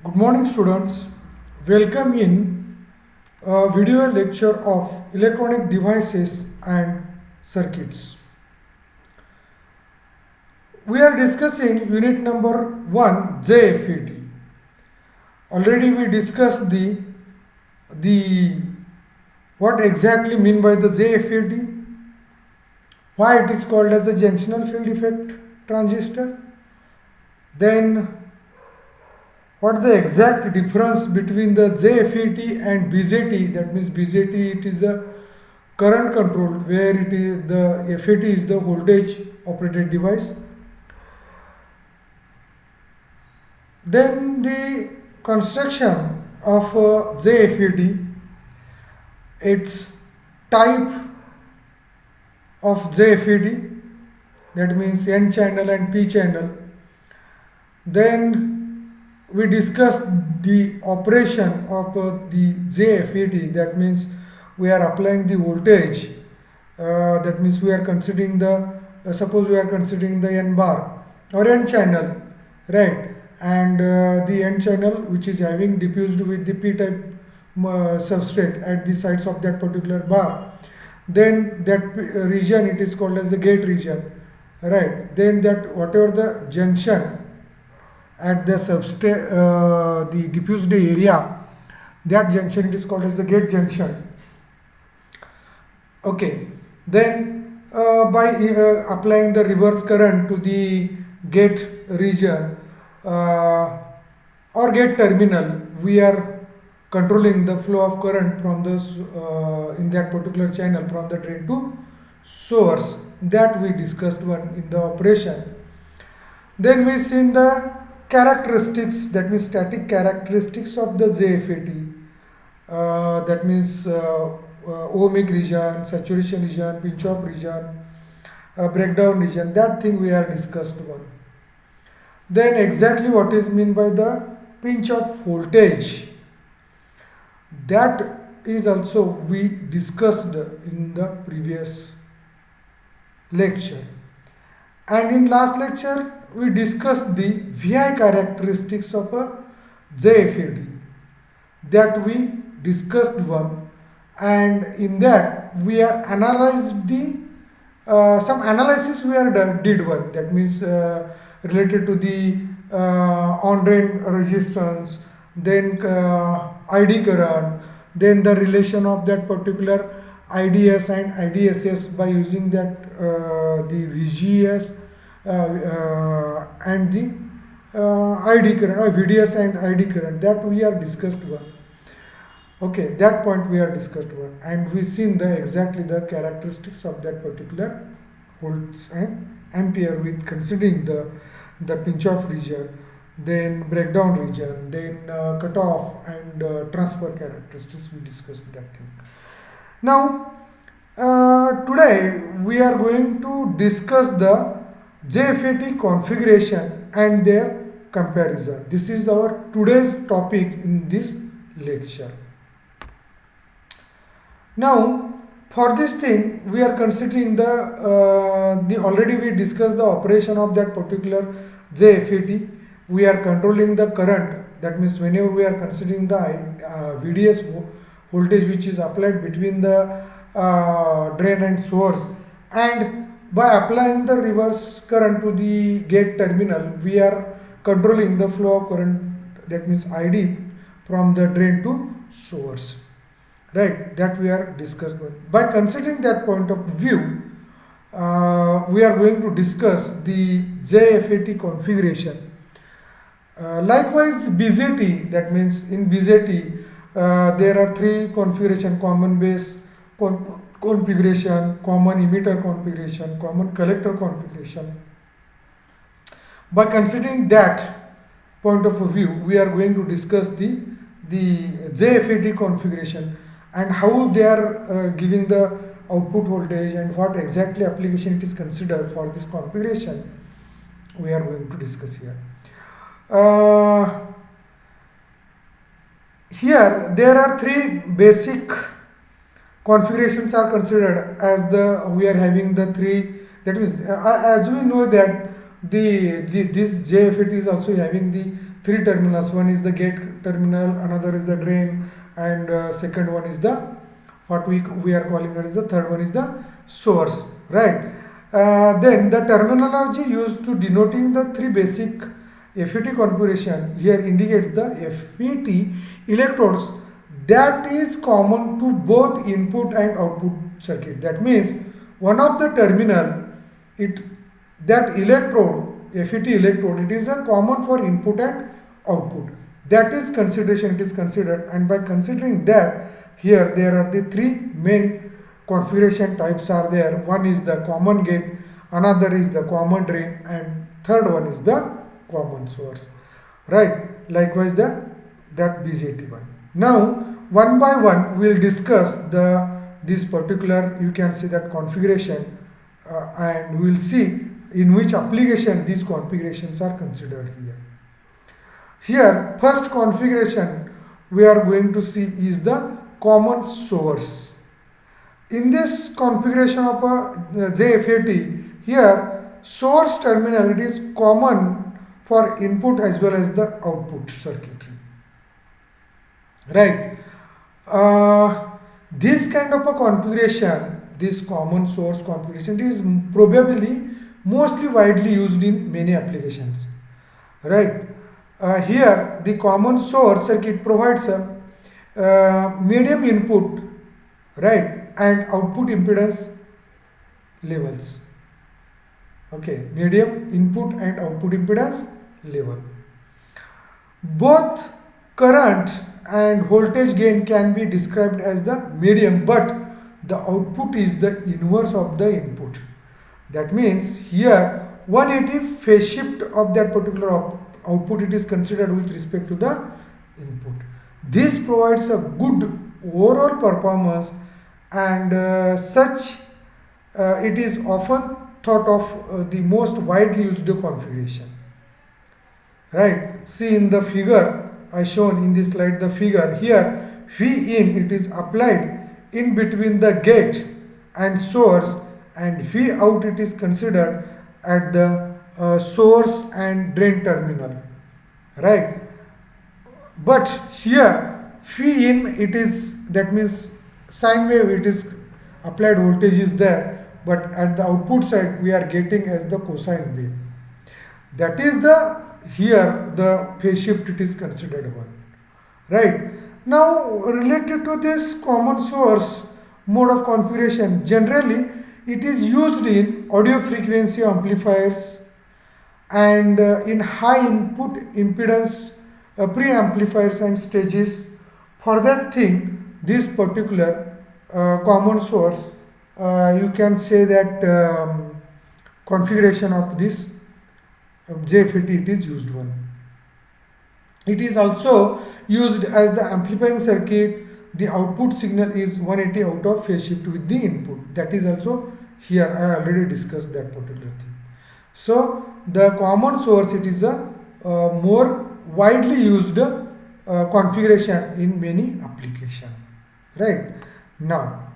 Good morning, students. Welcome in a video lecture of electronic devices and circuits. We are discussing unit number 1, JFET. Already we discussed the what exactly mean by the JFET, why it is called as a junctional field effect transistor, then what the exact difference between the JFET and BJT. That means BJT, it is a current controlled, where it is the FET is the voltage operated device. Then the construction of JFET, its type of JFET, that means N channel and P channel. Then we discussed the operation of the JFET. That means we are applying the voltage. That means we are considering the suppose we are considering the N bar or N channel, right? And the N channel which is having diffused with the P type substrate at the sides of that particular bar. Then that region, it is called as the gate region, right? Then that whatever the junction at the substrate, the diffused area, that junction, it is called as the gate junction. Okay, then by applying the reverse current to the gate region or gate terminal, we are controlling the flow of current from this in that particular channel from the drain to source. That we discussed one in the operation. Then we seen the characteristics, that means static characteristics of the JFET. That means ohmic region, saturation region, pinch off region, breakdown region. That thing we are discussed one. Then exactly what is meant by the pinch off voltage, that is also we discussed in the previous lecture. And in last lecture we discussed the VI characteristics of a JFET, that we discussed one, and in that we are analyzed the some analysis we are did one, that means related to the on drain resistance, then ID current, then the relation of that particular IDS and IDSS by using that the VGS and the ID current or VDS and ID current, that we are discussed one. Okay, that point we are discussed one, and we seen the exactly the characteristics of that particular volts and ampere with considering the pinch off region, then breakdown region, then cutoff and transfer characteristics. We discussed that thing. Now today we are going to discuss the JFET configuration and their comparison. This is our today's topic in this lecture. Now for this thing we are considering the already we discussed the operation of that particular JFET. We are controlling the current, that means whenever we are considering the VDS voltage which is applied between the drain and source, and by applying the reverse current to the gate terminal, we are controlling the flow of current, that means ID, from the drain to source, right? That we are discussed with. By considering that point of view, we are going to discuss the JFET configuration. Likewise BJT, that means in BJT there are three configuration: common base configuration, common emitter configuration, common collector configuration. By considering that point of view, we are going to discuss the JFET configuration and how they are giving the output voltage and what exactly application it is considered for this configuration. We are going to discuss here. Here there are three basic configurations are considered as we are having the three, that means as we know that this JFET is also having the three terminals. One is the gate terminal, another is the drain, and second one is the what we are calling it as the third one is the source, right? Then the terminology used to denoting the three basic FET configuration here indicates the FET electrodes that is common to both input and output circuit. That means one of the terminal, that electrode, FET electrode, it is a common for input and output. That is consideration, it is considered, and by considering that, here there are the three main configuration types are there. One is the common gate, another is the common drain, and third one is the common source, right? Likewise that BJT one. Now one by one we will discuss this particular, you can see that configuration, and we will see in which application these configurations are considered here. Here first configuration we are going to see is the common source. In this configuration of a JFET, here source terminal, it is common for input as well as the output circuitry, right? This kind of a configuration, this common source configuration, is probably mostly widely used in many applications, right? Here the common source circuit provides a medium input, right, and output impedance levels. Okay, medium input and output impedance level. Both current and voltage gain can be described as the medium, but the output is the inverse of the input. That means here 180 phase shift of that particular output, it is considered with respect to the input. This provides a good overall performance, and it is often thought of the most widely used configuration, right? See in the figure I shown in this slide, the figure here, V in, it is applied in between the gate and source, and V out, it is considered at the source and drain terminal, right? But here V in, it is, that means sine wave, it is applied voltage is there, but at the output side we are getting as the cosine wave. That is the, here the phase shift, it is considered one, right? Now related to this common source mode of configuration, generally it is used in audio frequency amplifiers and in high input impedance pre-amplifiers and stages. For that thing, this particular common source, you can say that configuration of this JFET, it is used one. It is also used as the amplifying circuit. The output signal is 180 out of phase shift with the input. That is also here, I already discussed that particular thing. So the common source, it is a more widely used configuration in many applications, right? Now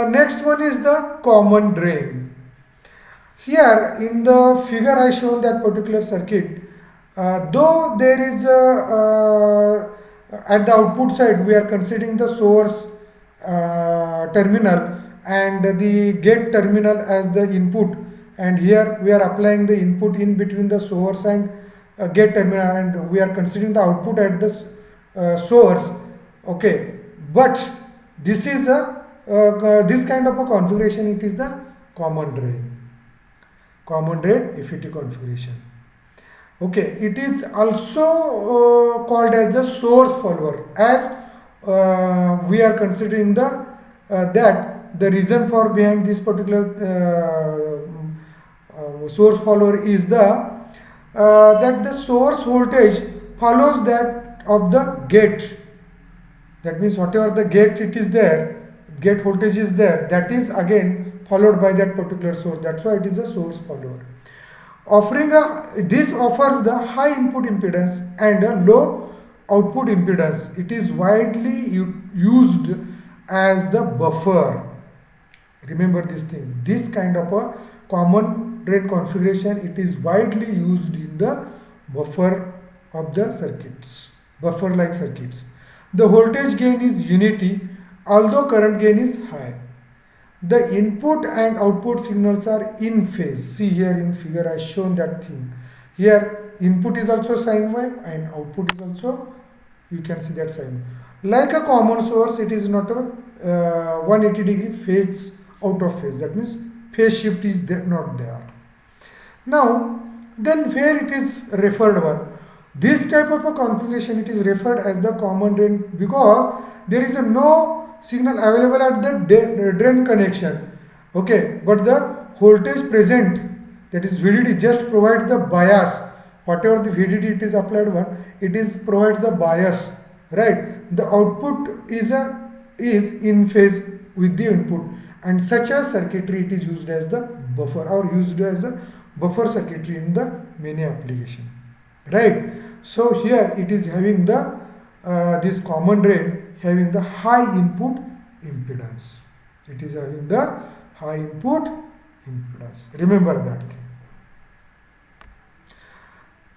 next one is the common drain. Here in the figure I shown that particular circuit, though there is at the output side we are considering the source terminal and the gate terminal as the input, and here we are applying the input in between the source and gate terminal, and we are considering the output at the source. Okay, but this is a this kind of a configuration, it is the common drain FET configuration. Okay, it is also called as the source follower, as we are considering the that the reason for behind this particular source follower is the that the source voltage follows that of the gate. That means whatever the gate it is there, gate voltage is there, that is again followed by that particular source. That's why it is a source follower. This offers the high input impedance and a low output impedance. It is widely used as the buffer. Remember this thing. This kind of a common drain configuration, it is widely used in the buffer of the circuits, buffer like circuits. The voltage gain is unity although current gain is high. The input and output signals are in phase. See here in figure I shown that thing. Here input is also sine wave and output is also, you can see that sine wave. Like a common source, it is not a 180 degree phase out of phase. That means phase shift is not there. Now then where it is referred one? This type of a configuration, it is referred as the common drain because there is no signal available at the drain connection, okay, but the voltage present, that is VDD, just provides the bias. Whatever the VDD it is applied one, it is provides the bias, right? The output is in phase with the input, and such a circuitry it is used as the buffer or used as a buffer circuitry in the many application, right? So here it is having the this common drain having the high input impedance. It is having the high input impedance. Remember that thing.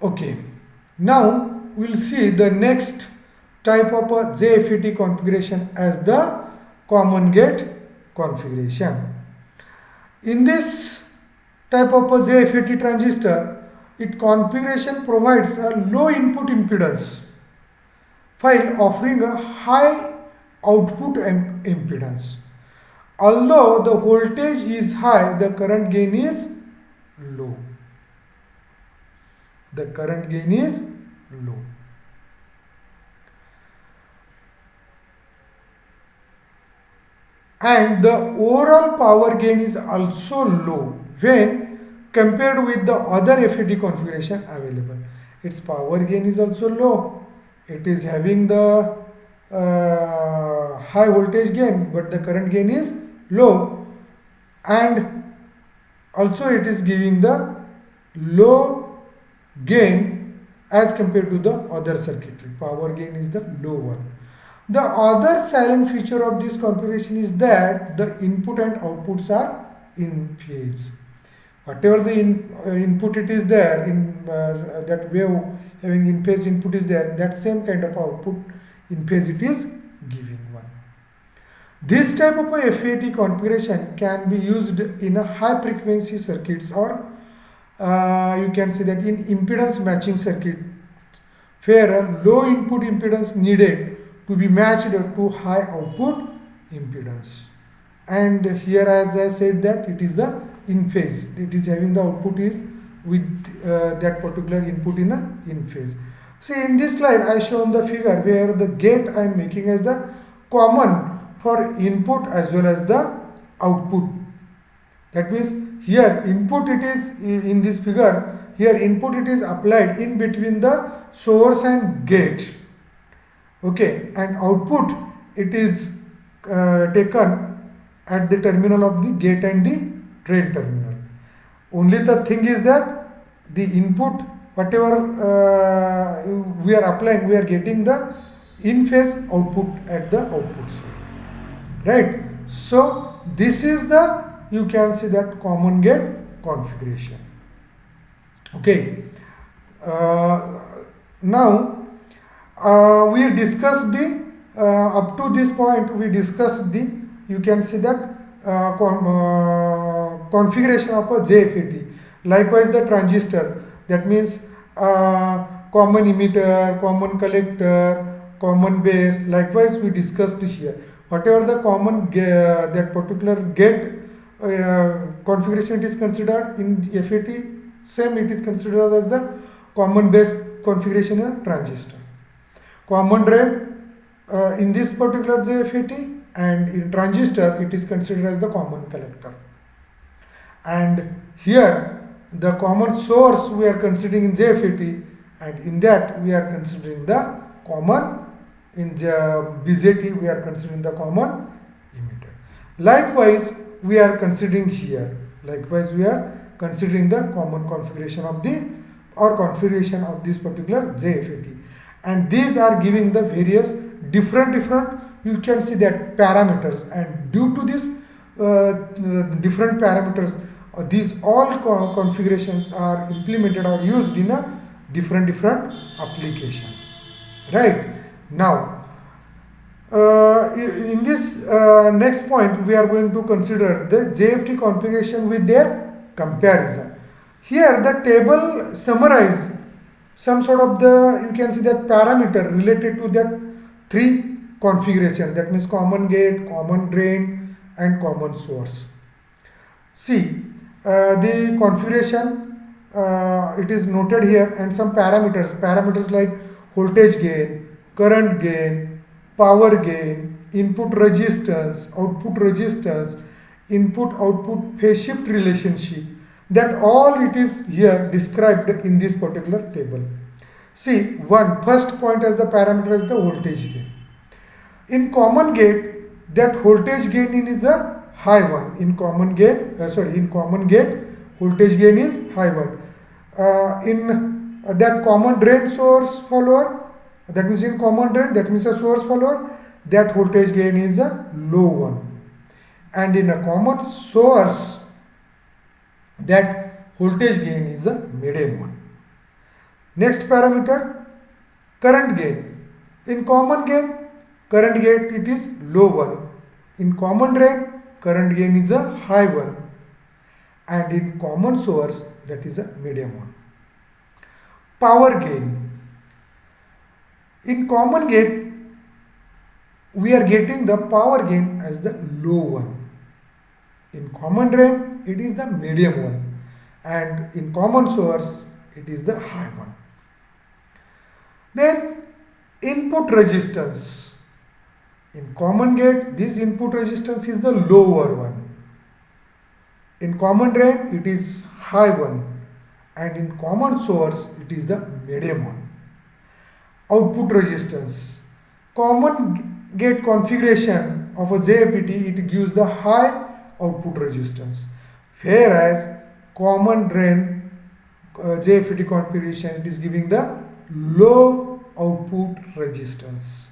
Okay. Now we will see the next type of a JFET configuration as the common gate configuration. In this type of a JFET transistor, its configuration provides a low input impedance while offering a high output impedance. Although the voltage is high, the current gain is low. The current gain is low. And the overall power gain is also low when compared with the other FET configuration available. Its power gain is also low. It is having the high voltage gain, but the current gain is low, and also it is giving the low gain as compared to the other circuitry. Power gain is the low one. The other silent feature of this configuration is that the input and outputs are in phase. Whatever the input it is there in that wave having in phase input is there, that same kind of output in phase it is giving one. This type of a FET configuration can be used in a high frequency circuits or you can say that in impedance matching circuit where a low input impedance needed to be matched to high output impedance. And here as I said that it is the in phase, it is having the output is with that particular input in phase. See in this slide I shown the figure where the gate I am making as the common for input as well as the output. That means here input it is in this figure, here input it is applied in between the source and gate, okay, and output it is taken at the terminal of the gate and the drain terminal. Only the thing is that the input whatever we are applying, we are getting the in phase output at the output side, right? So this is the, you can see that common gate configuration. Okay, now we discussed the up to this point we discussed the, you can see that configuration of a JFET. Likewise the transistor, that means common emitter, common collector, common base. Likewise we discussed here. Whatever the common that particular gate configuration it is considered in FET, same it is considered as the common base configuration in transistor. Common drain in this particular JFET, and in transistor it is considered as the common collector. And here the common source we are considering in JFET, and in that we are considering the common, in BJT we are considering the common emitter. Likewise we are considering here, likewise we are considering the common configuration of the or configuration of this particular JFET, and these are giving the various different you can see that parameters, and due to this different parameters these all configurations are implemented or used in a different application. Right. Now in this next point we are going to consider the JFT configuration with their comparison. Here the table summarize some sort of the, you can see that parameter related to that three configuration, that means common gate, common drain and common source. See the configuration it is noted here, and some parameters like voltage gain, current gain, power gain, input resistance, input output phase shift relationship, that all it is here described in this particular table. See, first point as the parameter is the voltage gain. In common gate, that voltage gain is a high one. In common gate, voltage gain is high one. In that common drain source follower, that means in common drain, that means a source follower, that voltage gain is a low one. And in a common source, that voltage gain is a medium one. Next parameter, current gain. In common gain, current gain it is low one. In common drain, current gain is a high one. And in common source, that is a medium one. Power gain. In common gate, we are getting the power gain as the low one. In common drain, it is the medium one. And in common source, it is the high one. Then input resistance. In common gate, this input resistance is the lower one. In common drain, it is high one. And in common source, it is the medium one. Output resistance. Common gate configuration of a JFET, it gives the high output resistance. Whereas common drain JFET configuration, it is giving the low output resistance.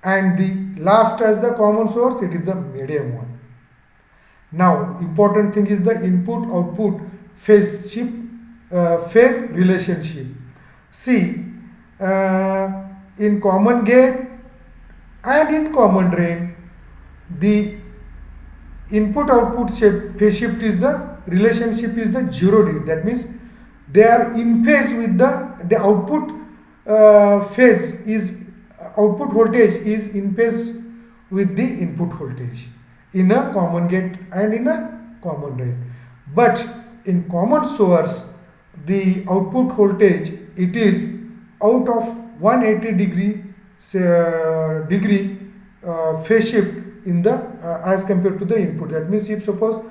And the last as the common source, it is the medium one. Now important thing is the input output phase relationship. See, in common gate and in common drain, the input output phase shift is the relationship is the 0 degree. That means they are in phase with the output phase is output voltage is in phase with the input voltage in a common gate and in a common drain. But in common source, the output voltage, it is out of 180 degree phase shift in the as compared to the input. That means if suppose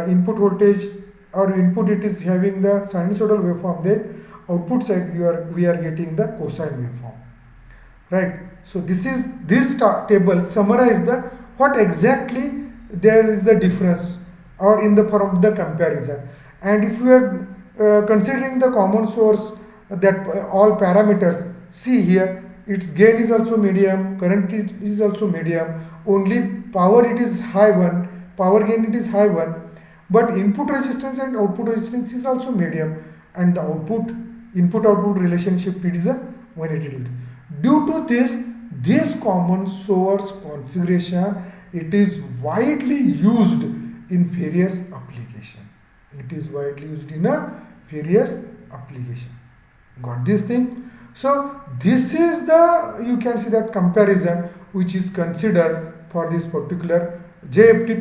input voltage or input it is having the sinusoidal waveform, then output side we are getting the cosine waveform, right? So this table summarize the what exactly there is the difference or in the form of the comparison. And if we are considering the common source, that all parameters, see here its gain is also medium, current is also medium, only power it is high one, power gain it is high one, but input resistance and output resistance is also medium, and the input output relationship it is a 180 degree. Due to this common source configuration, it is widely used in various applications. It is widely used in a various application. Got this thing? So this is the, you can see that comparison which is considered for this particular FET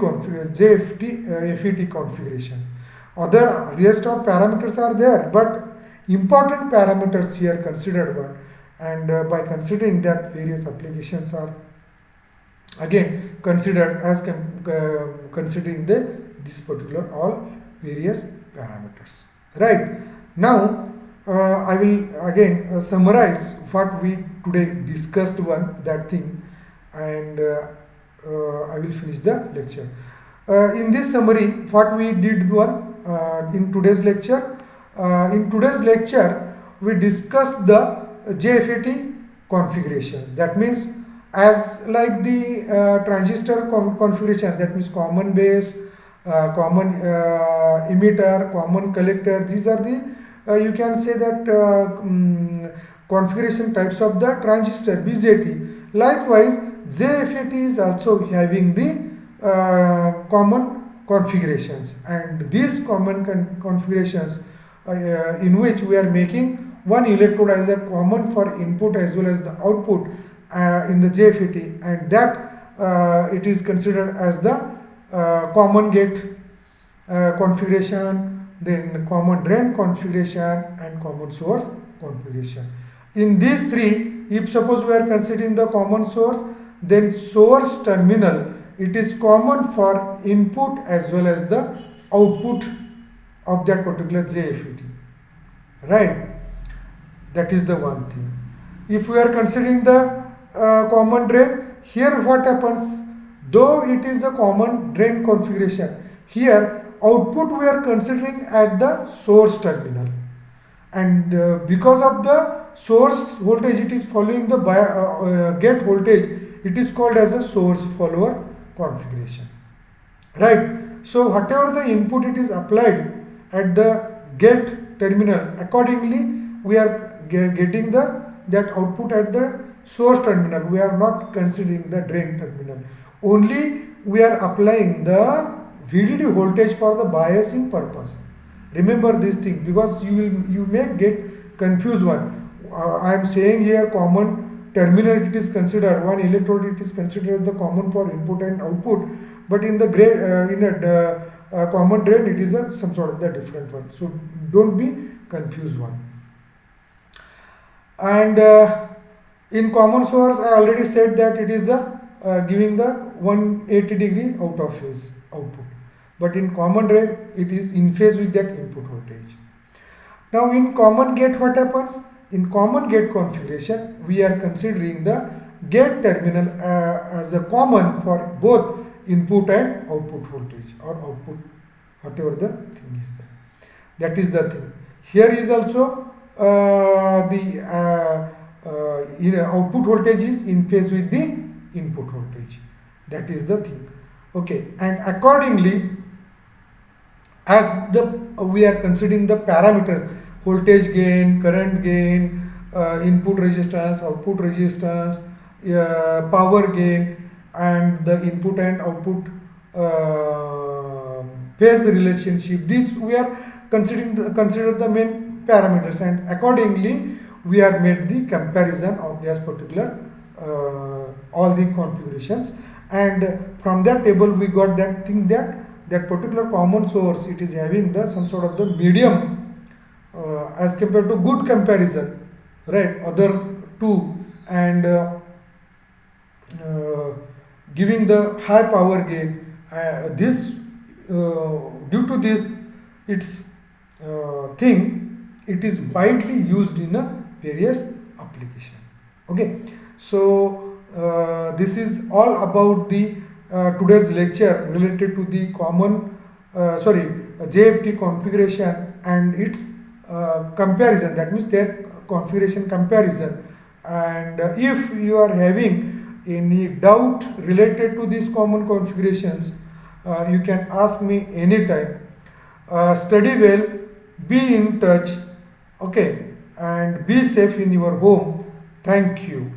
configuration. Other rest of parameters are there, but important parameters here considered one, and by considering that, various applications are again considered as considering this particular all various parameters. Right now, I will again summarize what we today discussed that thing, and I will finish the lecture. In this summary, what we did in today's lecture. In today's lecture, we discussed the JFET configuration. That means as like the transistor configuration, that means common base, common emitter, common collector. These are the you can say that configuration types of the transistor BJT. Likewise, JFET is also having the common configurations, and these common configurations in which we are making one electrode as a common for input as well as the output in the JFET, and that it is considered as the common gate configuration, then common drain configuration and common source configuration. In these three, if suppose we are considering the common source, then source terminal, it is common for input as well as the output of that particular JFET, right? That is the one thing. If we are considering the common drain, here what happens, though it is the common drain configuration, here output we are considering at the source terminal, and because of the source voltage it is following the gate voltage, it is called as a source follower configuration, right? So whatever the input it is applied at the gate terminal, accordingly we are getting that output at the source terminal. We are not considering the drain terminal, only we are applying the VDD voltage for the biasing purpose. Remember this thing, because you may get confused one. I am saying here common terminal it is considered, one electrode it is considered as the common for input and output, but in the common drain it is some sort of the different one. So don't be confused one. And in common source I already said that it is giving the 180 degree out of phase output, but in common drain it is in phase with that input voltage. Now in common gate what happens? In common gate configuration we are considering the gate terminal as a common for both input and output voltage, or output whatever the thing is there. That is the thing. Here is also output voltage is in phase with the input voltage. That is the thing. Okay, and accordingly, as we are considering the parameters, voltage gain, current gain, input resistance, output resistance, power gain, and the input and output phase relationship. These we are considered the main parameters, and accordingly we are made the comparison of this particular all the configurations, and from that table we got that thing that particular common source it is having the some sort of the medium as compared to good comparison, right, other two, and giving the high power gain. This due to this its thing, it is widely used in various application. Okay, so this is all about the today's lecture related to the common JFET configuration and its comparison, that means their configuration comparison. And if you are having any doubt related to these common configurations, you can ask me anytime. Study well, be in touch, okay, and be safe in your home. Thank you.